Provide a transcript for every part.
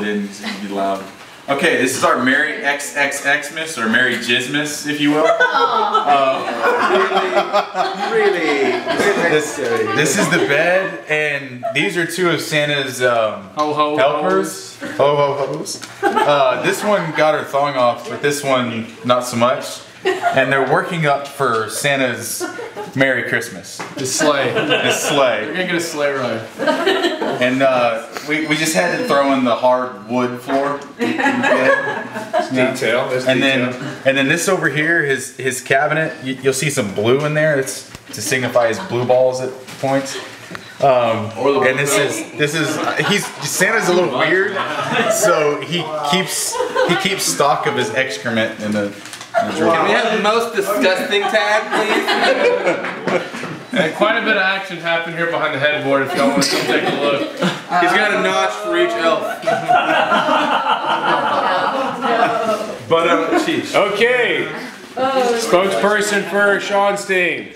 it in so it can be loud. Okay, this is our Merry XXXmas, or Merry Jizmas, if you will. Really? This is the bed, and these are two of Santa's helpers. Ho-ho-hos. This one got her thong off, but this one not so much. And they're working up for Santa's Merry Christmas. The sleigh. The sleigh. We're gonna get a sleigh ride. And we just had to throw in the hard wood floor. Detail. And then this over here, his cabinet. You'll see some blue in there. It's to signify his blue balls at points. And this is Santa's a little weird, so he keeps stock of his excrement in the. Can we have the most disgusting tag, please? And quite a bit of action happened here behind the headboard if y'all want to come take a look. He's got a notch for each elf. But Chief. Okay. Spokesperson for Sean Steen.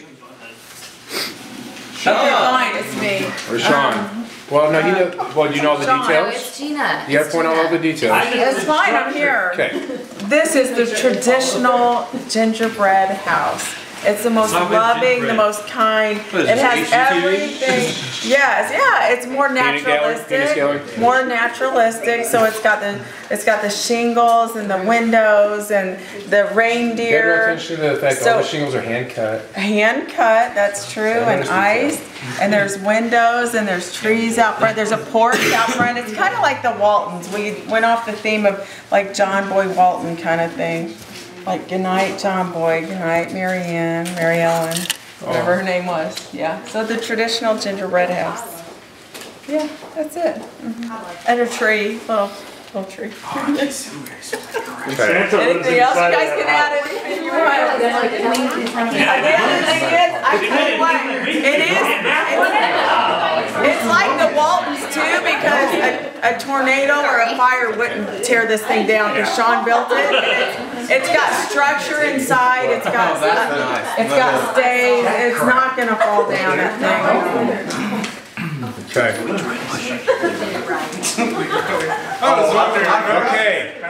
Okay, fine, it's me. Or Sean. Well, no, well, do you know all the Sean, details? it's Gina. You have to point out all the details. It's fine, I'm here. Okay. This is the traditional gingerbread house. It's the most loving, the most kind. It has everything. Yes, yeah, it's more naturalistic. More naturalistic. So it's got the shingles and the windows and the reindeer. Pay no attention to the fact that all the shingles are hand cut. Hand cut, that's true, and iced. And there's windows and there's trees out front. There's a porch out front. It's kind of like the Waltons. We went off the theme of like John Boy Walton kind of thing. Like, good night, John Boy, good night, Mary Ann, Mary Ellen, whatever her name was. Yeah, so the traditional gingerbread house. Yeah, that's it. And a tree, little tree. Anything else? You guys can add anything you want. It's like the Waltons too, because a tornado or a fire wouldn't tear this thing down because Sean built it. It's got structure inside. It's got stays. It's not gonna fall down. That thing. Okay. Okay.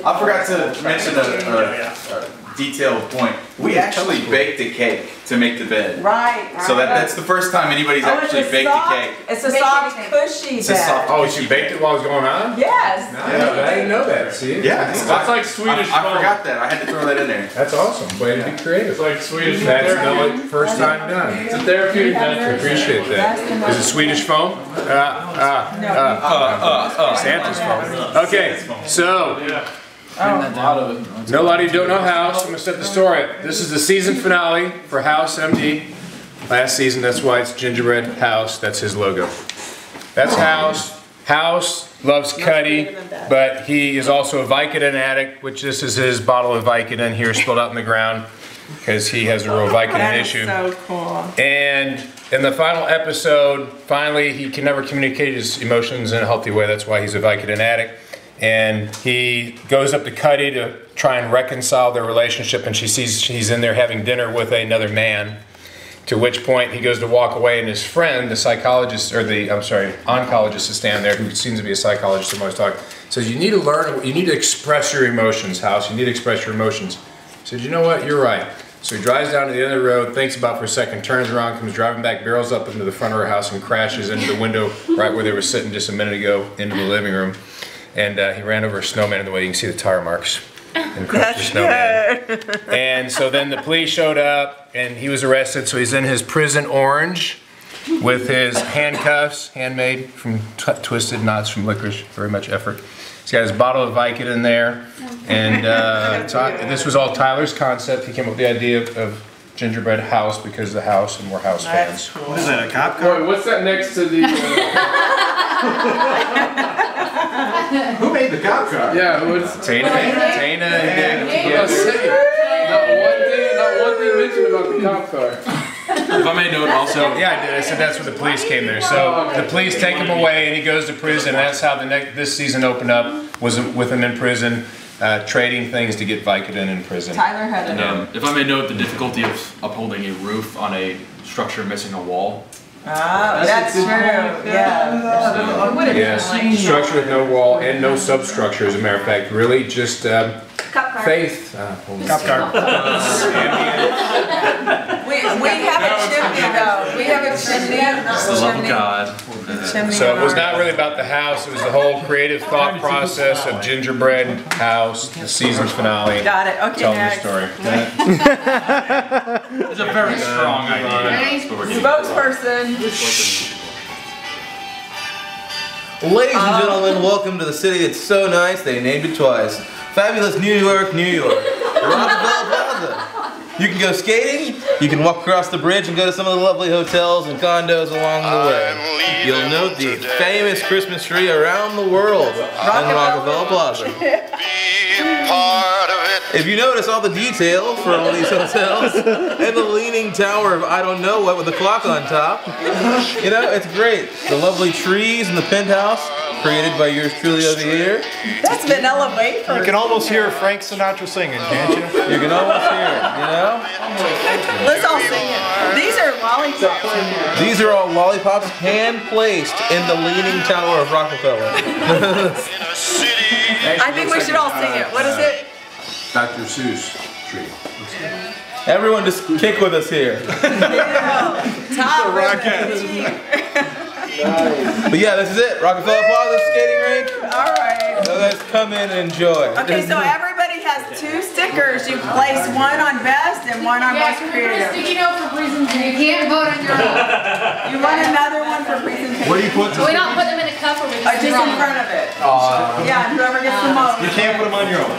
I forgot to mention a detailed point. We actually baked a cake to make the bed. Right. So that's the first time anybody's actually baked a cake. It's a soft, cushy bed. Oh, she baked it while it was going on? Yes. Yeah, I didn't know that. See? Yeah. That's like Swedish foam. I forgot that. I had to throw that in there. That's awesome. Way to be creative. It's like Swedish foam. That's the first time done. It's a therapeutic venture. Appreciate that. Is it Swedish foam? Santa's foam. Okay, so. No Lottie Don't Know House. I'm going to set the story up. This is the season finale for House MD. Last season, that's why it's Gingerbread House. That's his logo. That's House. House loves Cuddy, but he is also a Vicodin addict, which this is his bottle of Vicodin here spilled out on the ground because he has a real Vicodin issue. So cool. And in the final episode, finally, he can never communicate his emotions in a healthy way. That's why he's a Vicodin addict. And he goes up to Cuddy to try and reconcile their relationship, and she sees she's in there having dinner with another man. To which point he goes to walk away, and his friend, the psychologist, or the, oncologist is standing there, who seems to be a psychologist I'm always talking, says, you need to learn, you need to express your emotions, House. You need to express your emotions. He said, you know what, you're right. So he drives down to the end of the road, thinks about it for a second, turns around, comes driving back, barrels up into the front of her house, and crashes into the window right where they were sitting just a minute ago into the living room. And he ran over a snowman in the way. You can see the tire marks. And crushed the snowman. And so then the police showed up, and he was arrested. So he's in his prison orange with his handcuffs, handmade from twisted knots from licorice. Very much effort. He's got his bottle of Vicodin there. And this was all Tyler's concept. He came up with the idea of Gingerbread House because of the house, and we're house fans. Cool. What is that, a cop car? Wait, what's that next to the... Who made the cop car? Yeah, what's... Tana and Not one thing mentioned about the cop car. If I may note also. Yeah, I did. I said that's when the police came there. So the police take him away, and he goes to prison. That's how this season opened up, was with him in prison, trading things to get Vicodin in prison. Tyler had it. If I may note the difficulty of upholding a roof on a structure missing a wall. Ah, that's true. Yeah. Yes, structure with no wall and no substructure, as a matter of fact. Really just faith. We have a chimney though. We have a chimney. It's the love of God. Chimney So in it was our- not really about the house, it was the whole creative thought process of gingerbread house, the season finale. Got it. Okay, Telling the next. story. It's a very strong idea. Spokesperson. Ladies and gentlemen, welcome to the city that's so nice they named it twice. Fabulous New York, New York. Rockefeller Plaza. You can go skating, you can walk across the bridge and go to some of the lovely hotels and condos along the way. You'll note the famous Christmas tree around the world on Rockefeller Plaza. If you notice all the detail for all these hotels and the leaning tower of I don't know what with the clock on top, you know, it's great. The lovely trees in the penthouse created by yours truly over here. That's vanilla wafer. You can almost hear Frank Sinatra singing, can't you? You can almost hear it, you know? Let's all sing it. These are lollipops. These are all lollipops hand-placed in the leaning tower of Rockefeller. I think we should all sing it. What is it? Dr. Seuss tree. Everyone just kick with us here. Top But yeah, this is it. Rockefeller Plaza skating rink. All right. So let's come in and enjoy. Okay, so everybody has 2 stickers. You place one on best and one on most creative. Sticky note for presentation. You can't vote on your own. You want another one for presentation? Where do you put We don't put them in a cup or we Just in front of it. Yeah, and whoever gets the most. You can't put them on your own.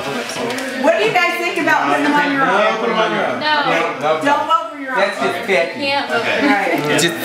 What do you guys think about putting them on your own? Put them on your own. No, Don't vote for your own. That's just you can't vote. Right. Just